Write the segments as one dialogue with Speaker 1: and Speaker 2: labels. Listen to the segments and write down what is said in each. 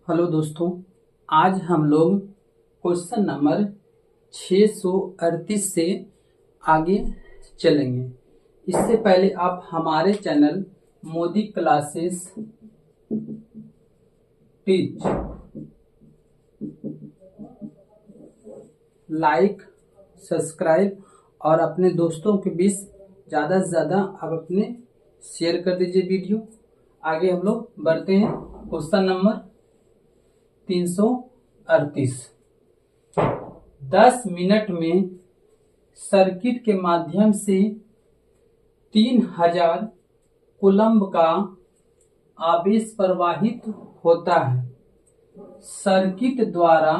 Speaker 1: Hello दोस्तों, आज हम लोग क्वेश्चन नंबर 638 से आगे चलेंगे। इससे पहले आप हमारे channel Modi classes teach like, subscribe और अपने दोस्तों के बीच ज़्यादा से ज़्यादा आप अपने शेयर कर दीजिए वीडियो। आगे हम लोग बढ़ते हैं। Question number 338। 10 मिनट में सर्किट के माध्यम से 3000 कूलम्ब का आवेश प्रवाहित होता है। सर्किट द्वारा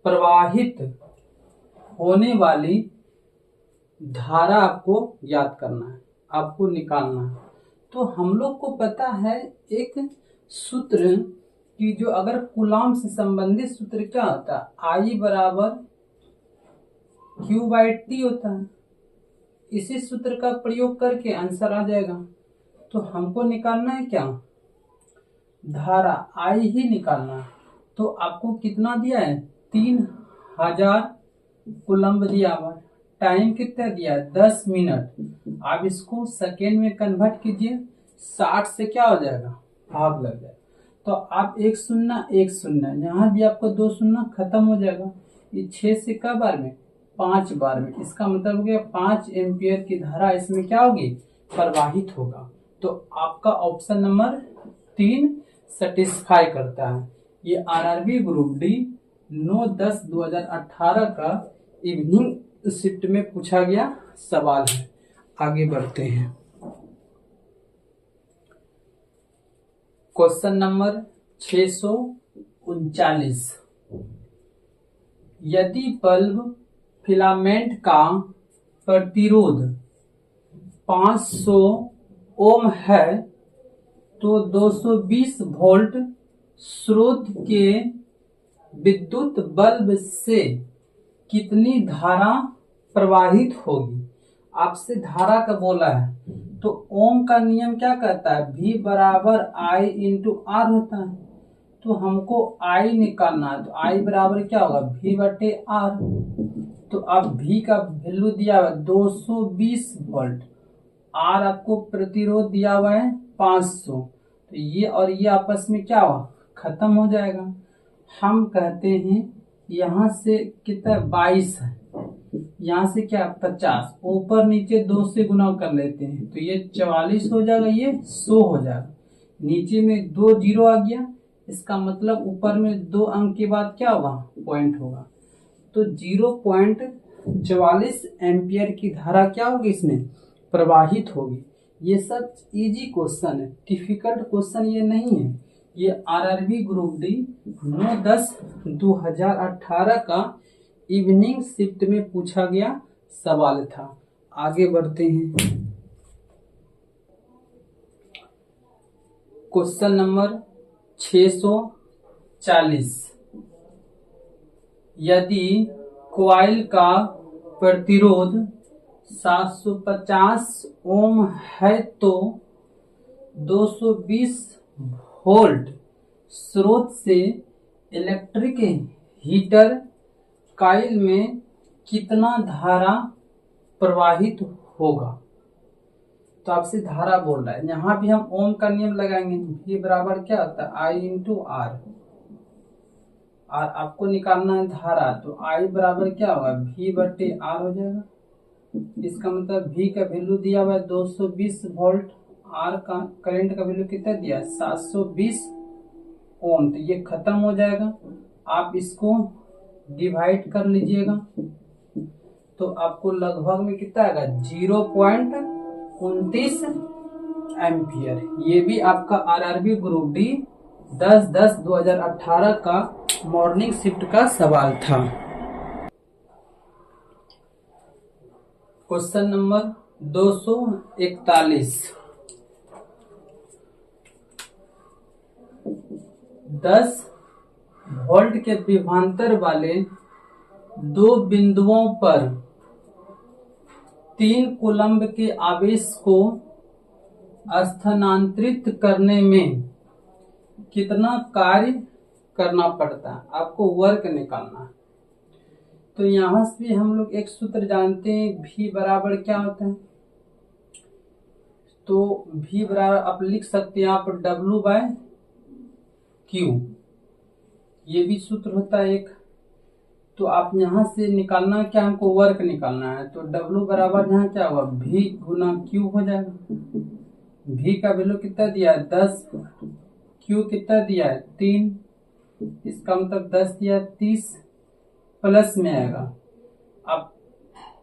Speaker 1: प्रवाहित होने वाली धारा आपको याद करना है, आपको निकालना है। तो हम लोग को पता है एक सूत्र कि जो अगर कूलम्ब से संबंधित सूत्र क्या होता है, I बराबर Q/T होता है। इसी सूत्र का प्रयोग करके आंसर आ जाएगा। तो हमको निकालना है क्या, धारा I ही निकालना है। तो आपको कितना दिया है, 3000 कूलम्ब दिया हुआ। टाइम कितना दिया है, 10 मिनट। आप इसको सेकेंड में कन्वर्ट कीजिए, 60 से क्या हो जाएगा, भाग लग जाएगा। तो आप 1 शून्य 1 शून्य, यहाँ भी आपको 2 शून्य खत्म हो जाएगा। ये 6 से क्या बार में, 5 बार में। इसका मतलब हो गया 5 एम्पियर की धारा इसमें क्या होगी, प्रवाहित होगा। तो आपका ऑप्शन नंबर 3 सेटिस्फाई करता है। ये आरआरबी ग्रुप डी 9/10/2018 का इवनिंग शिफ्ट में पूछा गया सवाल है। आगे बढ़ते हैं। Question number 639। यदि बल्ब फिलामेंट का प्रतिरोध 500 ओम है तो 220 वोल्ट स्रोत के विद्युत बल्ब से कितनी धारा प्रवाहित होगी। आपसे धारा का बोला है, तो ओम का नियम क्या कहता है, V बराबर I इंटू R होता है। तो हमको I निकालना है, तो I बराबर क्या होगा, V/R। तो अब V का वैल्यू दिया हुआ 220 वोल्ट, R आपको प्रतिरोध दिया हुआ है 500। तो ये और ये आपस में क्या हुआ, खत्म हो जाएगा। हम कहते हैं यहाँ से कितना 22 है, यहाँ से क्या 50, ऊपर नीचे 2 से गुना कर लेते हैं तो ये 44 हो जाएगा, ये 100 हो जाएगा। नीचे में 2 जीरो आ गया, इसका मतलब ऊपर में 2 अंक के बाद क्या होगा, पॉइंट होगा। तो 0.44 एम्पियर की धारा क्या होगी, इसमें प्रवाहित होगी। ये सब इजी क्वेश्चन है, डिफिकल्ट क्वेश्चन ये नहीं है। ये आरआरबी ग्रुप डी 9/10/2018 का इवनिंग शिफ्ट में पूछा गया सवाल था। आगे बढ़ते हैं। Question number 640। यदि कॉइल का प्रतिरोध 750 ओम है तो 220 वोल्ट स्रोत से इलेक्ट्रिक हीटर कॉइल में कितना धारा प्रवाहित होगा। तो आपसे धारा बोल रहा है, यहाँ भी हम ओम का नियम लगाएंगे। V बराबर क्या होता है, I इंटू R। और आपको निकालना है धारा, तो I बराबर क्या होगा, V/R हो जाएगा। इसका मतलब V का वैल्यू दिया हुआ है 220 वोल्ट, R का करंट का वैल्यू कितना दिया है 720 ओम। तो ये खत्म हो जाएगा। आप इसको डिवाइड कर लीजिएगा तो आपको लगभग में कितना आएगा, 0.29 एम्पियर। ये भी आपका आरआरबी ग्रुप डी 10/10/2018 का मॉर्निंग शिफ्ट का सवाल था। Question number 241। 10 वोल्ट के विभवांतर वाले 2 बिंदुओं पर 3 कूलम्ब के आवेश को स्थानांतरित करने में कितना कार्य करना पड़ता है, आपको वर्क निकालना है। तो यहां से भी हम लोग एक सूत्र जानते हैं, V बराबर क्या होता है। तो V बराबर आप लिख सकते हैं आप W/Q, ये भी सूत्र होता है एक। तो आप यहां से निकालना क्या, हमको वर्क निकालना है। तो W बराबर यहाँ क्या होगा, V गुना Q हो जाएगा। V का वैल्यू कितना दिया है 10, Q कितना दिया है 3, इसका मतलब 10 दिया 30 प्लस में आएगा। अब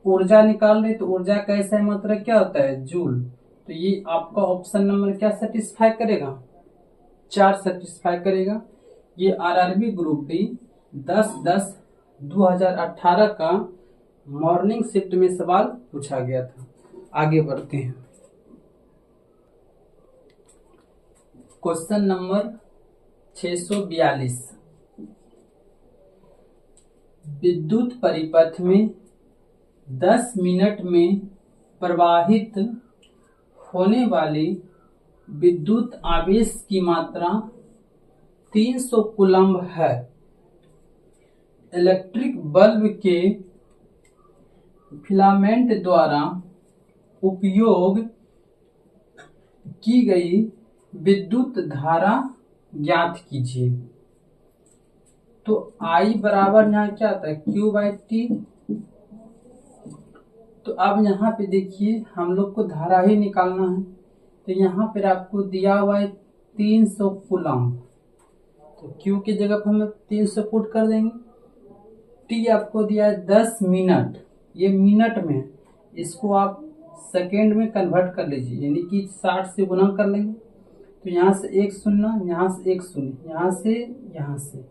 Speaker 1: ऊर्जा निकाल रहे तो ऊर्जा का ऐसा मात्रा क्या होता है, जूल। तो ये आपका ऑप्शन नंबर क्या सेटिस्फाई करेगा, 4 सेटिस्फाई करेगा। ये आरआरबी ग्रुप डी 10/10/2018 का मॉर्निंग शिफ्ट में सवाल पूछा गया था। आगे बढ़ते हैं। क्वेश्चन नंबर 642, विद्युत परिपथ में 10 मिनट में प्रवाहित होने वाली विद्युत आवेश की मात्रा 300 कूलम्ब है। इलेक्ट्रिक बल्ब के फिलामेंट द्वारा उपयोग की गई विद्युत धारा ज्ञात कीजिए। तो I बराबर यहाँ क्या आता है, Q/T। तो अब यहाँ पे देखिए हम लोग को धारा ही निकालना है। तो यहाँ पर आपको दिया हुआ है 300 कूलम्ब। तो Q की जगह पर हम 300 पुट कर देंगे। T आपको दिया है 10 मिनट, ये मिनट में, इसको आप सेकेंड में कन्वर्ट कर लीजिए, यानी कि 60 से गुना कर लेंगे। तो यहाँ से 1 शून्य, यहाँ से 1 शून्य, यहाँ से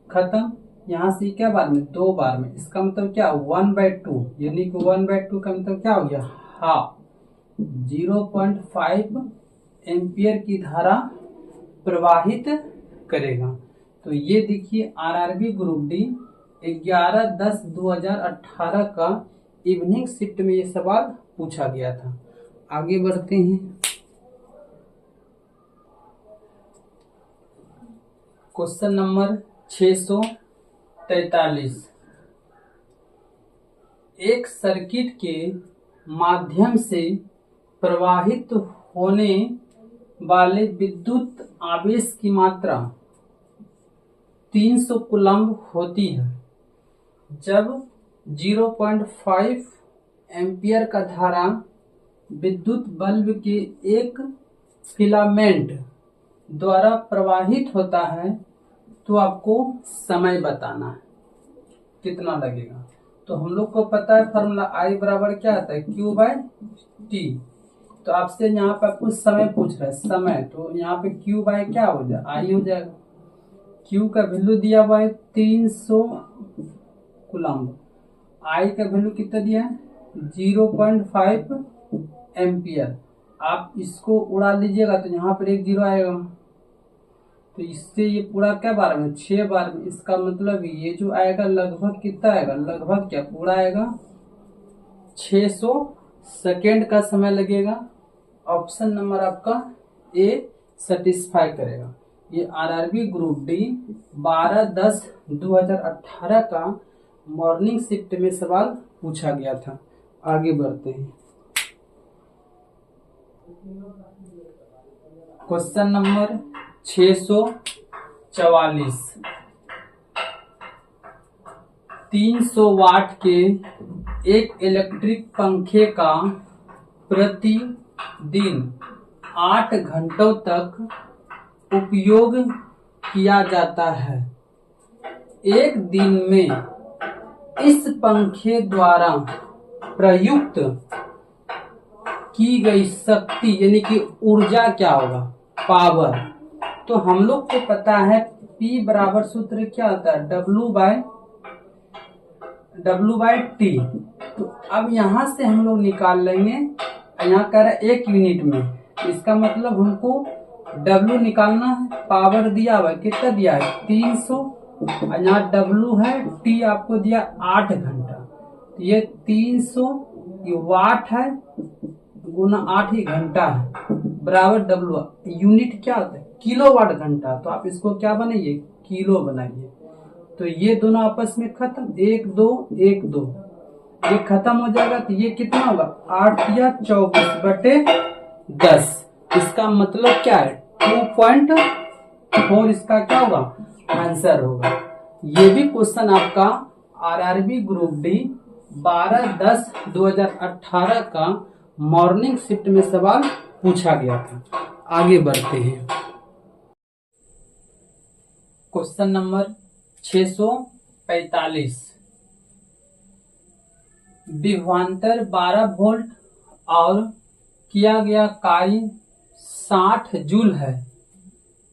Speaker 1: खत्म, यहाँ से क्या बार में, 2 बार में। इसका मतलब क्या 1/2, यानी कि 1/2 का मतलब क्या हो गया, हाफ। 0.5 एम्पियर की धारा प्रवाहित करेगा। तो ये देखिए आरआरबी ग्रुप डी 11/10/2018 का इवनिंग शिफ्ट में ये सवाल पूछा गया था। आगे बढ़ते हैं। क्वेश्चन नंबर 643, एक सर्किट के माध्यम से प्रवाहित होने वाले विद्युत आवेश की मात्रा 300 कूलम्ब होती है जब 0.5 एम्पियर का धारा विद्युत बल्ब के एक फिलामेंट द्वारा प्रवाहित होता है। तो आपको समय बताना है कितना लगेगा। तो हम लोग को पता है फॉर्मूला I बराबर क्या आता है, Q/T। तो आपसे यहाँ पे कुछ समय पूछ रहा है, समय, तो यहाँ पे Q बाय क्या हो जाएगा, I हो जाएगा। Q का वैल्यू दिया हुआ है 300 कूलम्ब, I का वैल्यू कितना दिया है 0.5 एम्पियर। आप इसको उड़ा लीजिएगा तो यहाँ पर एक 0 आएगा। तो इससे ये पूरा क्या बार में, 6 बार में। इसका मतलब ये जो आएगा लगभग कितना आएगा, लगभग क्या पूरा आएगा 600 सेकेंड का समय लगेगा। ऑप्शन नंबर आपका ए सेटिस्फाई करेगा। ये आरआरबी ग्रुप डी 12/10/2018 का मॉर्निंग शिफ्ट में सवाल पूछा गया था। आगे बढ़ते हैं। क्वेश्चन नंबर 644, 300 वाट के एक इलेक्ट्रिक पंखे का प्रतिदिन 8 घंटों तक उपयोग किया जाता है। एक दिन में इस पंखे द्वारा प्रयुक्त की गई शक्ति यानी कि ऊर्जा क्या होगा, पावर। तो हम लोग को पता है P बराबर सूत्र क्या होता है, W/T। तो अब यहां से हम लोग निकाल लेंगे, यहाँ कह रहा है 1 यूनिट में, इसका मतलब हमको W निकालना है। पावर दिया हुआ है, कितना दिया है 300, और यहाँ W है, T आपको दिया 8 घंटा। तो ये 300 ये वाट है गुना 8 ही घंटा है बराबर W। यूनिट क्या होता है, किलोवाट घंटा। तो आप इसको क्या बनाइए, किलो बनाइए। तो ये दोनों आपस में खत्म, 1 2 1 2, ये खत्म हो जाएगा। तो ये कितना होगा, 8 या 24/10। इसका मतलब क्या है, 2.4 इसका क्या होगा, आंसर होगा। ये भी क्वेश्चन आपका आरआरबी ग्रुप डी 12/10/2018 का मॉर्निंग शिफ्ट में सवाल पूछा गया था। आगे बढ़ते हैं। Question number 645। विभवांतर 12 वोल्ट और किया गया कार्य 60 जूल है।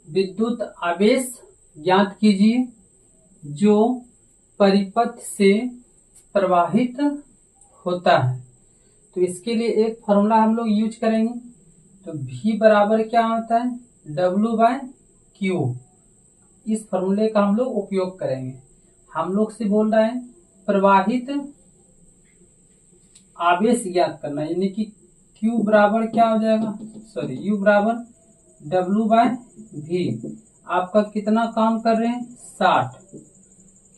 Speaker 1: विद्युत आवेश ज्ञात कीजिए जो परिपथ से प्रवाहित होता है। तो इसके लिए एक फॉर्मूला हम लोग यूज करेंगे। तो V बराबर क्या होता है, W/Q। इस फॉर्मूले का हम लोग उपयोग करेंगे। हम लोग से बोल रहे हैं प्रवाहित आवेश ज्ञात करना, यानी कि Q बराबर क्या हो जाएगा, U बराबर W/V। आपका कितना काम कर रहे हैं, 60,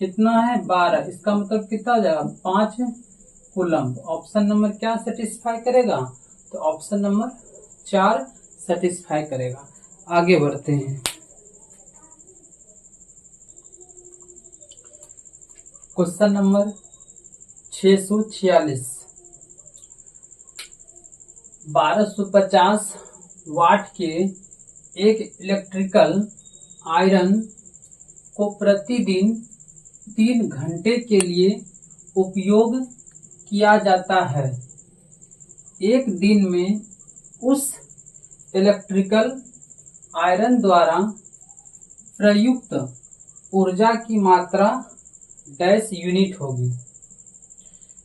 Speaker 1: कितना है 12, इसका मतलब कितना हो जाएगा 5 कूलम्ब। ऑप्शन नंबर क्या सेटिस्फाई करेगा, तो ऑप्शन नंबर 4 सेटिस्फाई करेगा। आगे बढ़ते हैं। Question number 646। 1250 वाट के एक इलेक्ट्रिकल आयरन को प्रतिदिन 3 घंटे के लिए उपयोग किया जाता है। एक दिन में उस इलेक्ट्रिकल आयरन द्वारा प्रयुक्त ऊर्जा की मात्रा डैश यूनिट होगी।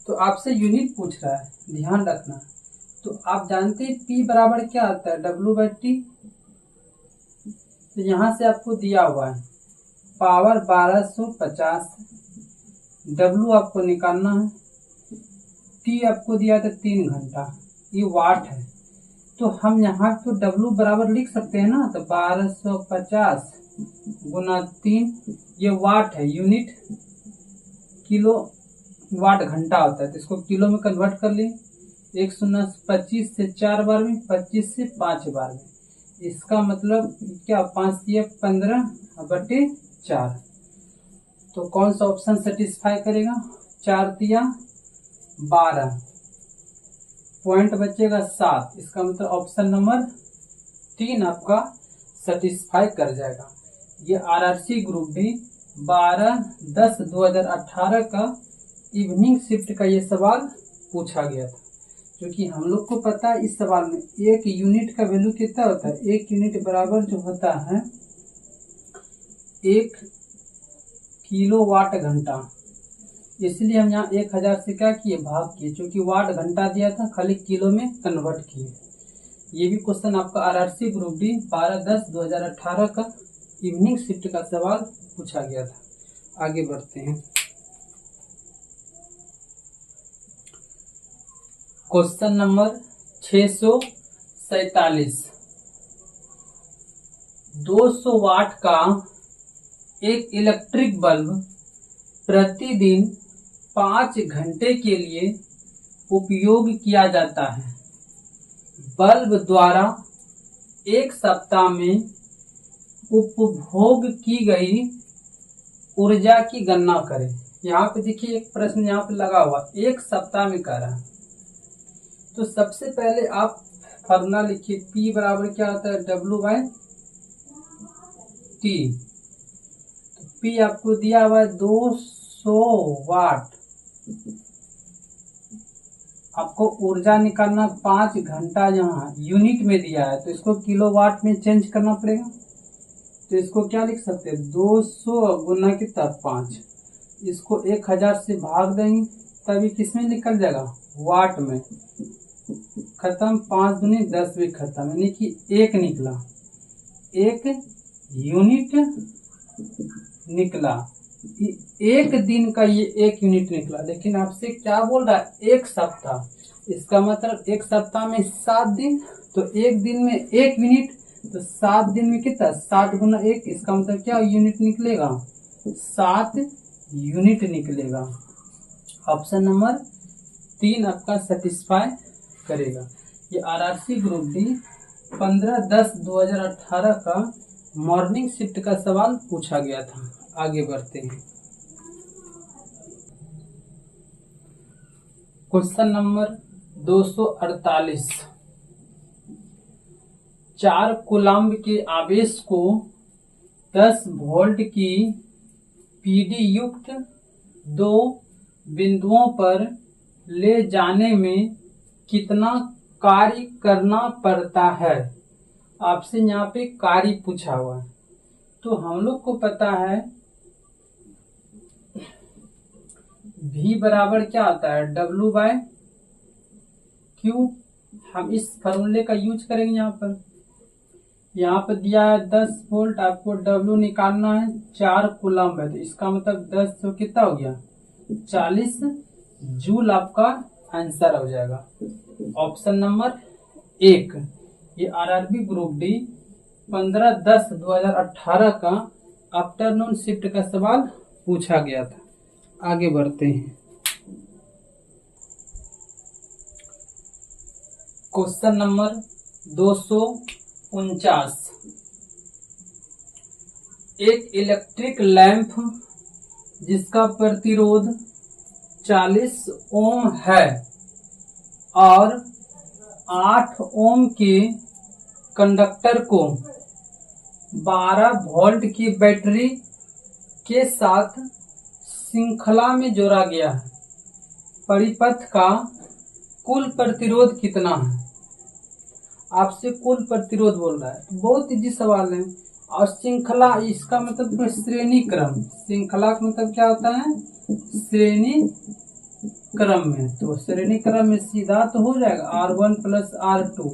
Speaker 1: तो आपसे यूनिट पूछ रहा है, ध्यान रखना। तो आप जानते हैं P बराबर क्या आता है, W/T। तो यहाँ से आपको दिया हुआ है पावर 1250, W आपको निकालना है, T आपको दिया था 3 घंटा, ये वाट है। तो हम यहाँ तो W बराबर लिख सकते हैं ना, तो 1250 गुना 3, ये वाट है, यूनिट किलो वाट घंटा होता है। तो इसको किलो में कन्वर्ट कर लिए, 1 0 25 से 4 बार में, 25 से 5 बार में। इसका मतलब क्या, 5 या 15/4। तो कौन सा ऑप्शन सेटिस्फाई करेगा, 4 या 12, पॉइंट बचेगा 7। इसका मतलब ऑप्शन नंबर 3 आपका सेटिस्फाई कर जाएगा। ये आरआरसी ग्रुप डी 12/10/2018 का इवनिंग शिफ्ट का ये सवाल पूछा गया था। क्योंकि हम लोग को पता है इस सवाल में 1 यूनिट का वैल्यू कितना होता है, 1 यूनिट बराबर जो होता है 1 किलोवाट घंटा। इसलिए हम यहाँ 1000 से क्या किए, भाग किए, क्योंकि वाट घंटा दिया था, खाली किलो में कन्वर्ट किए। ये भी क्वेश्चन आपका आरआरसी ग्रुप डी 12/10/2018 का इवनिंग शिफ्ट का सवाल पूछा गया था। आगे बढ़ते हैं। Question number 647। 200 वाट का एक इलेक्ट्रिक बल्ब प्रतिदिन 5 घंटे के लिए उपयोग किया जाता है। बल्ब द्वारा एक सप्ताह में उपभोग की गई ऊर्जा की गणना करें। यहाँ पे देखिए एक प्रश्न यहाँ पे लगा हुआ, एक सप्ताह में कर रहा है। तो सबसे पहले आप फॉर्मूला लिखिए, P बराबर क्या होता है, W/T। तो P आपको दिया हुआ है 200 वाट। आपको ऊर्जा निकालना 5 घंटा, यहाँ यूनिट में दिया है तो इसको किलोवाट में चेंज करना पड़ेगा। तो इसको क्या लिख सकते हैं, 200 गुना कितना 5, इसको 1000 से भाग देंगे तभी किसमें निकल जाएगा, वाट में। खत्म, 5 दूनी 10 भी खत्म, यानी कि 1 निकला, 1 यूनिट निकला। एक दिन का ये 1 यूनिट निकला। लेकिन आपसे क्या बोल रहा है, 1 सप्ताह। इसका मतलब 1 सप्ताह में 7 दिन, तो 1 दिन में 1 यूनिट तो 7 दिन में कितना, 7 गुना 1, इसका मतलब क्या यूनिट निकलेगा, 7 यूनिट निकलेगा। ऑप्शन नंबर 3 आपका सेटिस्फाई करेगा। ये आरआरसी ग्रुप डी 15/10/2018 का मॉर्निंग शिफ्ट का सवाल पूछा गया था। आगे बढ़ते हैं। Question number 248। 4 कूलम्ब के आवेश को 10 वोल्ट की पीडी युक्त 2 बिंदुओं पर ले जाने में कितना कार्य करना पड़ता है। आपसे यहाँ पे कार्य पूछा हुआ है, तो हम लोग को पता है V बराबर क्या आता है, W/Q। हम इस फॉर्मूले का यूज करेंगे। यहाँ पर दिया है 10 वोल्ट, आपको W निकालना है, 4 कूलम्ब है, तो इसका मतलब 10 तो कितना हो गया, 40 जूल आपका आंसर हो जाएगा। Option number 1। ये आरआरबी ग्रुप डी 15/10/2018 का आफ्टरनून शिफ्ट का सवाल पूछा गया था। आगे बढ़ते हैं। Question number 249। एक इलेक्ट्रिक लैंप जिसका प्रतिरोध 40 ओम है और 8 ओम के कंडक्टर को 12 वोल्ट की बैटरी के साथ श्रृंखला में जोड़ा गया है, परिपथ का कुल प्रतिरोध कितना है। आपसे कुल प्रतिरोध बोल रहा है, तो बहुत इजी सवाल है। और श्रृंखला, इसका मतलब श्रेणी क्रम, श्रृंखला का मतलब क्या होता है, श्रेणी क्रम में। तो श्रेणी क्रम में सीधा तो हो जाएगा R1 + R2।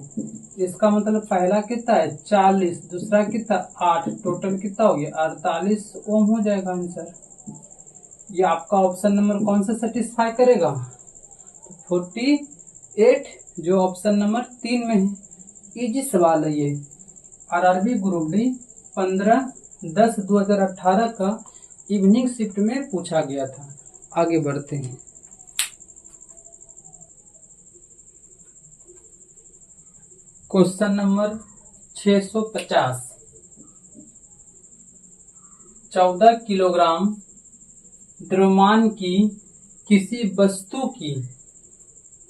Speaker 1: इसका मतलब पहला कितना है 40, दूसरा कितना 8, टोटल कितना हो गया 48 ओम हो जाएगा आंसर। ये आपका ऑप्शन नंबर कौन सा सेटिस्फाई करेगा, 48, जो ऑप्शन नंबर 3 में है। इजी सवाल है ये, आरआरबी ग्रुप डी 15/10/2018 का इवनिंग शिफ्ट में पूछा गया था। आगे बढ़ते हैं। Question number 650। 14 किलोग्राम द्रव्यमान की किसी वस्तु की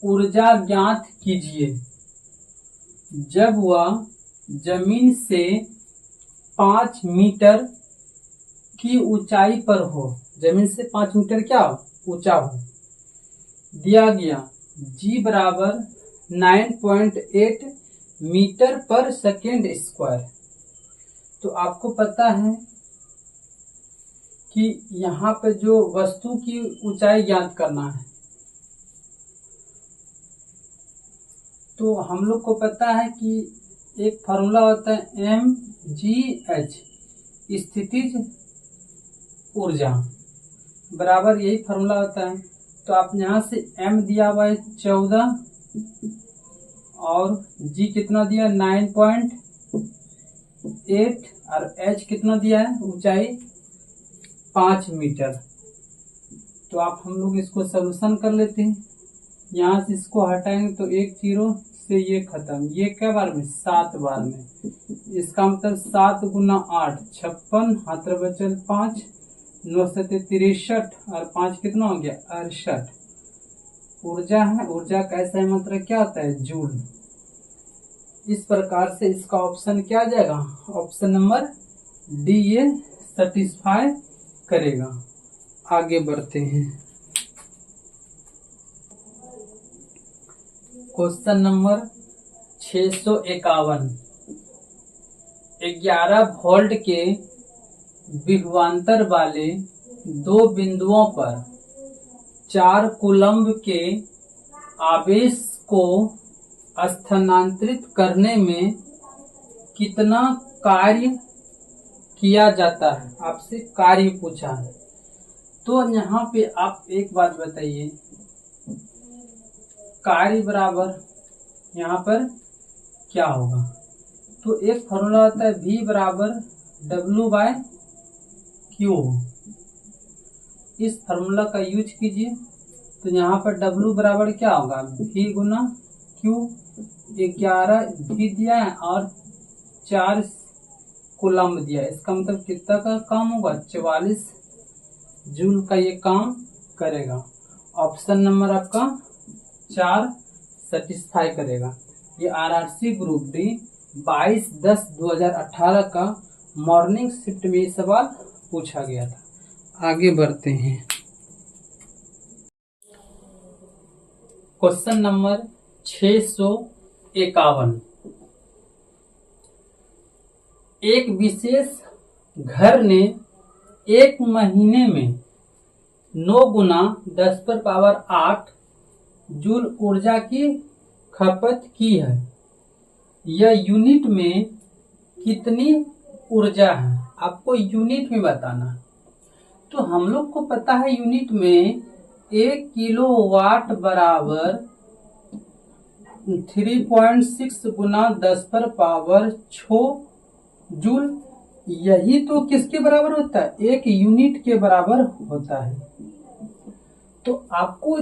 Speaker 1: ऊर्जा ज्ञात कीजिए जब वह जमीन से 5 मीटर की ऊंचाई पर हो। जमीन से 5 मीटर क्या ऊंचा हो। दिया गया G बराबर 9.8 मीटर पर सेकेंड स्क्वायर। तो आपको पता है कि यहाँ पे जो वस्तु की ऊंचाई ज्ञात करना है, तो हम लोग को पता है कि एक फार्मूला होता है mgh, स्थितिज ऊर्जा बराबर यही फार्मूला होता है। तो आप यहाँ से m दिया हुआ है 14 और g कितना दिया 9.8 और h कितना दिया है ऊंचाई 5 मीटर। तो आप हम लोग इसको सॉल्यूशन कर लेते हैं। यहाँ से इसको हटाएंगे तो 1 0 से ये खत्म, ये क्या बार में 7 बार में। इसका मतलब 7 गुना 8 56, हाथ बचल 5, 9 से 63 और 5 कितना हो गया 68। ऊर्जा है, ऊर्जा का ऐसा मात्रा क्या होता है जूल। इस प्रकार से इसका ऑप्शन क्या आ जाएगा, ऑप्शन नंबर डी ये सेटिस्फाई करेगा। आगे बढ़ते हैं। Question number 651। 11 वोल्ट के विभवांतर वाले 2 बिंदुओं पर 4 कूलम्ब के आवेश को स्थानांतरित करने में कितना कार्य किया जाता है। आपसे कार्य पूछा है, तो यहाँ पे आप एक बात बताइए, कार्य बराबर यहाँ पर क्या होगा, तो एक फॉर्मूला होता है V बराबर W/Q। इस फॉर्मूला का यूज कीजिए। तो यहाँ पर W बराबर क्या होगा, V गुना Q। 11 V दिया है और 4 कूलम्ब दिया है। इसका मतलब कितना का काम होगा, 44 जूल का ये काम करेगा। ऑप्शन नंबर आपका 4 सेटिस्फाई करेगा। ये RRC ग्रुप डी 22/10/2018 का मॉर्निंग शिफ्ट में सवाल पूछा गया था। आगे बढ़ते हैं। Question number 651। एक विशेष घर ने एक महीने में 9 गुना 10⁸ जूल ऊर्जा की खपत की है। यह यूनिट में कितनी ऊर्जा है, आपको यूनिट में बताना। तो हम लोग को पता है यूनिट में 1 किलोवाट बराबर 3.6 गुना 10⁻6 जूल। यही तो किसके बराबर होता है, 1 यूनिट के बराबर होता है। तो आपको,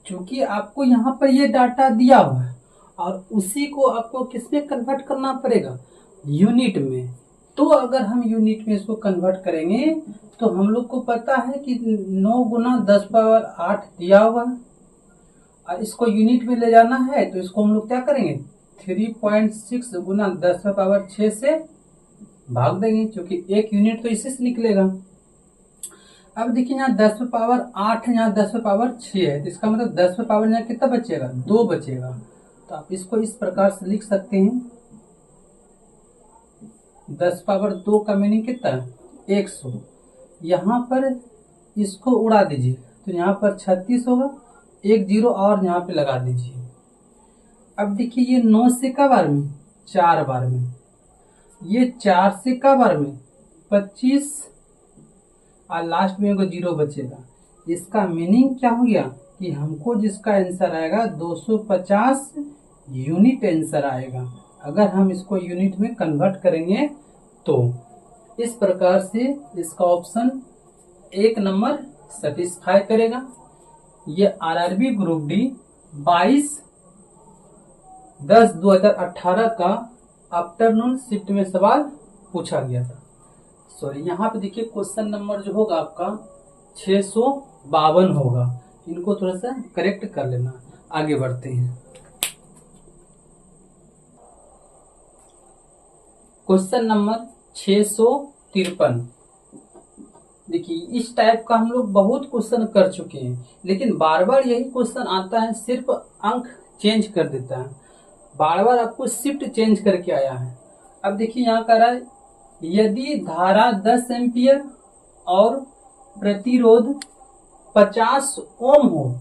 Speaker 1: चूंकि आपको यहाँ पर ये डाटा दिया हुआ है और उसी को आपको किसमें कन्वर्ट करना पड़ेगा, यूनिट में। तो अगर हम यूनिट में इसको कन्वर्ट करेंगे तो हम लोग को पता है कि 9 गुना 10⁸ दिया हुआ है और इसको यूनिट में ले जाना है। तो इसको हम लोग क्या करेंगे, 3.6 गुना 10⁻6 से भाग देंगे, क्योंकि 1 यूनिट तो इसी से निकलेगा। अब देखिए यहाँ 10⁸ यहाँ 10⁻6 है, तो इसका मतलब 10 यहाँ कितना बचेगा, 2 बचेगा। तो आप इसको इस प्रकार से लिख सकते हैं, 10⁻2 का मीनिंग कितना है, 100। यहाँ पर इसको उड़ा दीजिए तो यहाँ पर 36 होगा, 1 0 और यहाँ पे लगा दीजिए। अब देखिए ये 9 से का बार में, 4 बार में, ये 4 से का बार में 25 और लास्ट में को 0 बचेगा। इसका मीनिंग क्या हो गया कि हमको जिसका आंसर आएगा 250 यूनिट आंसर आएगा, अगर हम इसको यूनिट में कन्वर्ट करेंगे तो। इस प्रकार से इसका ऑप्शन 1 नंबर सेटिस्फाई करेगा। ये RRB ग्रुप डी 22/10/2018 का आफ्टरनून शिफ्ट में सवाल पूछा गया था। सॉरी, यहाँ पे देखिए क्वेश्चन नंबर जो होगा आपका 652 होगा। इनको थोड़ा सा करेक्ट कर लेना। आगे बढ़ते हैं। Question number 653। देखिए इस टाइप का हम लोग बहुत क्वेश्चन कर चुके हैं, लेकिन बार बार यही क्वेश्चन आता है, सिर्फ अंक चेंज कर देता है, बार बार आपको शिफ्ट चेंज करके आया है। अब देखिए यहाँ कह रहा है यदि धारा 10 एम्पियर और प्रतिरोध 50 ओम हो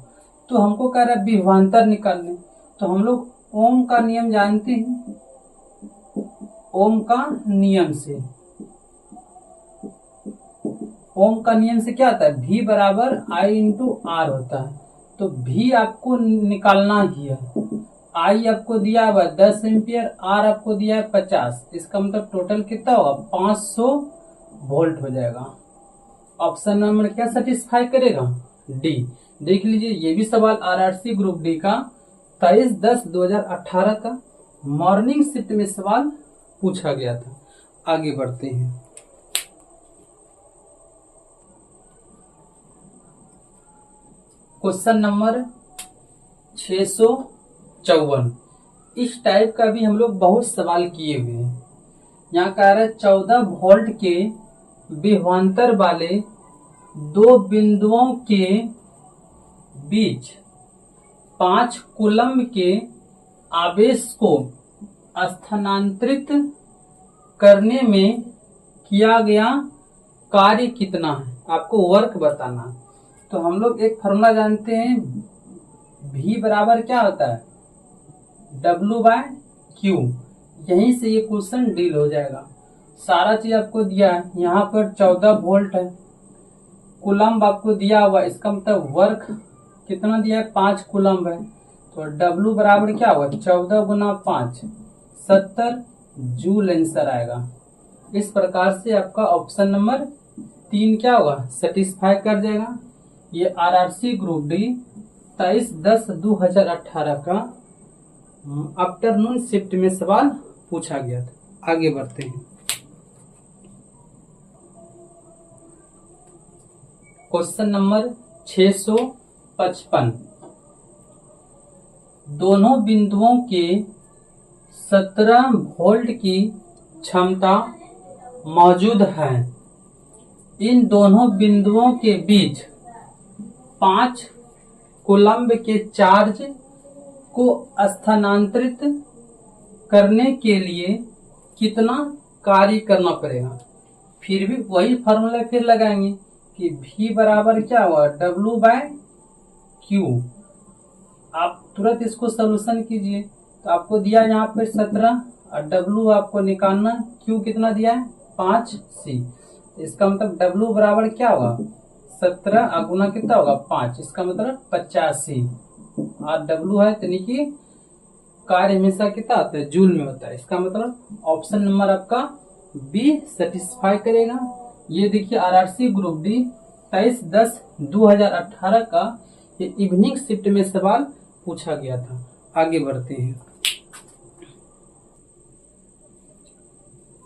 Speaker 1: तो हमको कह रहा है विभवांतर निकालने। तो हम लोग ओम का नियम जानते हैं, ओम का नियम से, ओम का नियम से क्या होता है, V बराबर I इंटू R होता है। तो V आपको निकालना ही है। I आपको दिया हुआ 10 एम्पियर, R आपको दिया है 50, इसका मतलब टोटल कितना होगा, 500 वोल्ट हो जाएगा। ऑप्शन नंबर क्या सेटिस्फाई करेगा, डी। देख लीजिए ये भी सवाल RRC ग्रुप डी का 23/10/2018 का मॉर्निंग शिफ्ट में सवाल पूछा गया था। आगे बढ़ते हैं। Question number 654। इस टाइप का भी हम लोग बहुत सवाल किए हुए हैं। यहाँ कह रहा है 14 वोल्ट के विभवांतर वाले 2 बिंदुओं के बीच 5 कूलम्ब के आवेश को स्थानांतरित करने में किया गया कार्य कितना है, आपको वर्क बताना। तो हम लोग एक फॉर्मूला जानते हैं, V बराबर क्या होता है, W/Q। यहीं से ये क्वेश्चन डील हो जाएगा। सारा चीज आपको दिया है, यहाँ पर 14 वोल्ट है, कूलम्ब आपको दिया हुआ, इसका मतलब वर्क कितना दिया है, 5 कूलम्ब है। तो W बराबर क्या हुआ, 14 गुना 5 70 जूल आंसर आएगा। इस प्रकार से आपका ऑप्शन नंबर 3 क्या होगा, सेटिस्फाई कर जाएगा। ये आरआरसी ग्रुप डी 23/10/2018 का आफ्टरनून शिफ्ट में सवाल पूछा गया था। आगे बढ़ते हैं। Question number 655। दोनों बिंदुओं के 17 वोल्ट की क्षमता मौजूद है। इन दोनों बिंदुओं के बीच 5 कूलम्ब के चार्ज को स्थानांतरित करने के लिए कितना कार्य करना पड़ेगा। फिर भी वही फॉर्मूला फिर लगाएंगे कि V बराबर क्या हुआ, W/Q। आप तुरंत इसको सोल्यूशन कीजिए। तो आपको दिया यहाँ पे 17 और W आपको निकालना, Q कितना दिया है 5C। इसका मतलब W बराबर क्या होगा 17 गुना कितना होगा 5, इसका मतलब 85। और W है यानी कि कार्य हमेशा कितना होता है, जूल में होता है। इसका मतलब ऑप्शन नंबर आपका बी सेटिस्फाई करेगा। ये देखिए आरआरसी ग्रुप डी 23/10/2018 का ये इवनिंग शिफ्ट में सवाल पूछा गया था। आगे बढ़ते हैं।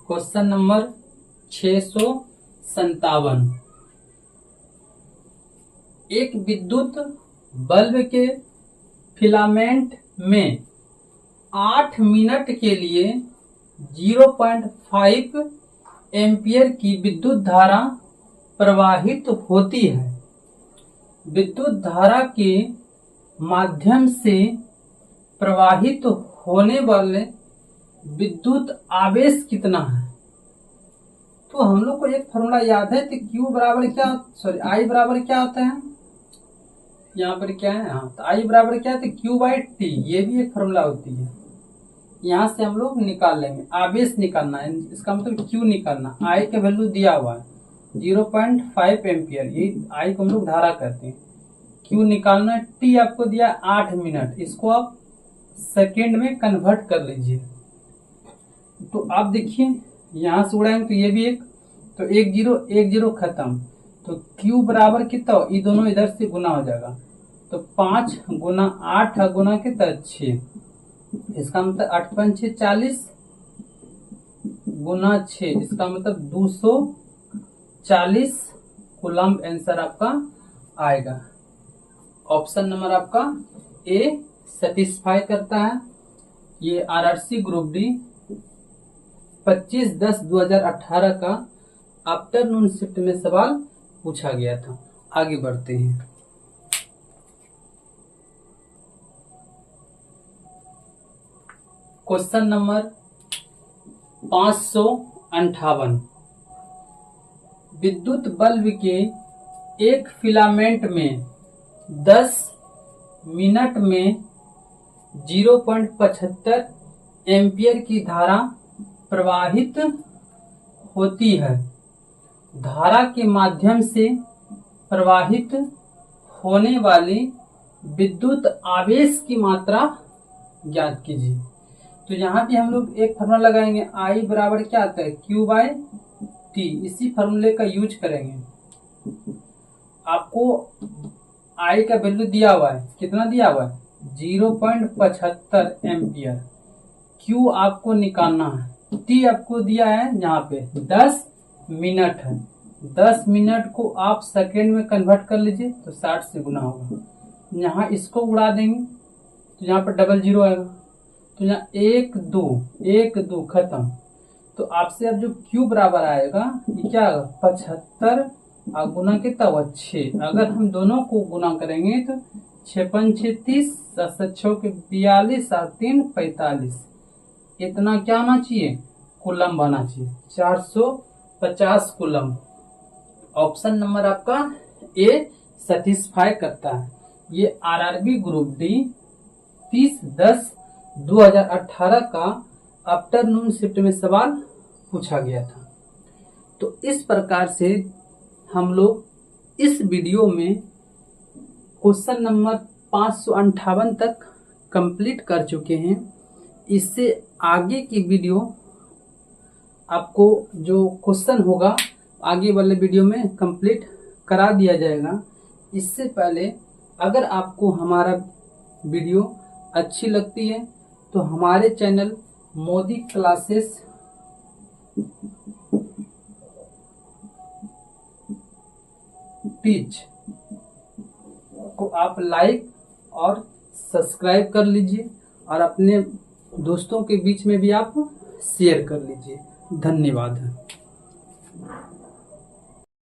Speaker 1: Question number 657। एक विद्युत बल्ब के फिलामेंट में 8 मिनट के लिए 0.5 एम्पियर की विद्युत धारा प्रवाहित होती है। विद्युत धारा के माध्यम से प्रवाहित होने वाले विद्युत आवेश कितना है। तो हम लोग को एक फॉर्मूला याद है, तो Q बराबर क्या, I बराबर क्या होता है, यहाँ पर क्या है, हाँ, तो I बराबर क्या है, तो Q/T। ये भी एक फॉर्मूला होती है। यहाँ से हम लोग निकाल लेंगे, आवेश निकालना है, इसका मतलब Q निकालना। I का वैल्यू दिया हुआ है 0.5 एम्पियर, ये I को हम लोग धारा कहते हैं। Q निकालना, T आपको दिया 8 मिनट, इसको आप सेकेंड में कन्वर्ट कर लीजिए। तो आप देखिए यहाँ से उड़ाएंगे तो ये भी एक, तो 1 0 खत्म। तो Q बराबर कितना हो, ये दोनों इधर से गुना हो जाएगा। तो 5 गुना 8 गुना कितना 6, इसका मतलब 8×5 = 40 गुना 6, इसका मतलब 240 कूलम्ब आंसर आपका आएगा। ऑप्शन नंबर आपका ए सेटिस्फाई करता है। ये आरआरसी ग्रुप डी 25/10/2018 का आफ्टरनून शिफ्ट में सवाल पूछा गया था। आगे बढ़ते हैं। Question number 558। विद्युत बल्ब के एक फिलामेंट में 10 मिनट में 0.75 एम्पियर की धारा प्रवाहित होती है। धारा के माध्यम से प्रवाहित होने वाली विद्युत आवेश की मात्रा ज्ञात कीजिए। तो यहाँ भी हम लोग एक फॉर्मूला लगाएंगे, I बराबर क्या आता है Q/T। इसी फॉर्मूले का यूज करेंगे। आपको I का वैल्यू दिया हुआ है, कितना दिया हुआ है 0.75 एम्पियर। Q आपको निकालना है, T आपको दिया है यहाँ पे 10 मिनट है। 10 मिनट को आप सेकेंड में कन्वर्ट कर लीजिए तो 60 से गुना होगा। यहाँ इसको उड़ा देंगे तो यहाँ पर डबल 0 आएगा। तो यहाँ 1 2 खत्म। तो आपसे अब जो Q बराबर आएगा ये क्या होगा 75 और गुना कितना हुआ 6। अगर हम दोनों को गुना करेंगे तो 6×5 = 30, 7×6 = 42 और 3 = 45। इतना क्या आना चाहिए, कूलम्ब आना चाहिए, 450 कूलम्ब। ऑप्शन नंबर आपका ए सेटिस्फाई करता है। ये आरआरबी ग्रुप डी 30/10/2018 का आफ्टरनून शिफ्ट में सवाल पूछा गया था। तो इस प्रकार से हम लोग इस वीडियो में क्वेश्चन नंबर 558 तक कंप्लीट कर चुके हैं। इससे आगे की वीडियो आपको जो क्वेश्चन होगा आगे वाले वीडियो में कंप्लीट करा दिया जाएगा। इससे पहले अगर आपको हमारा वीडियो अच्छी लगती है तो हमारे चैनल मोदी क्लासेस टीच को आप लाइक और सब्सक्राइब कर लीजिए और अपने दोस्तों के बीच में भी आप शेयर कर लीजिए। धन्यवाद।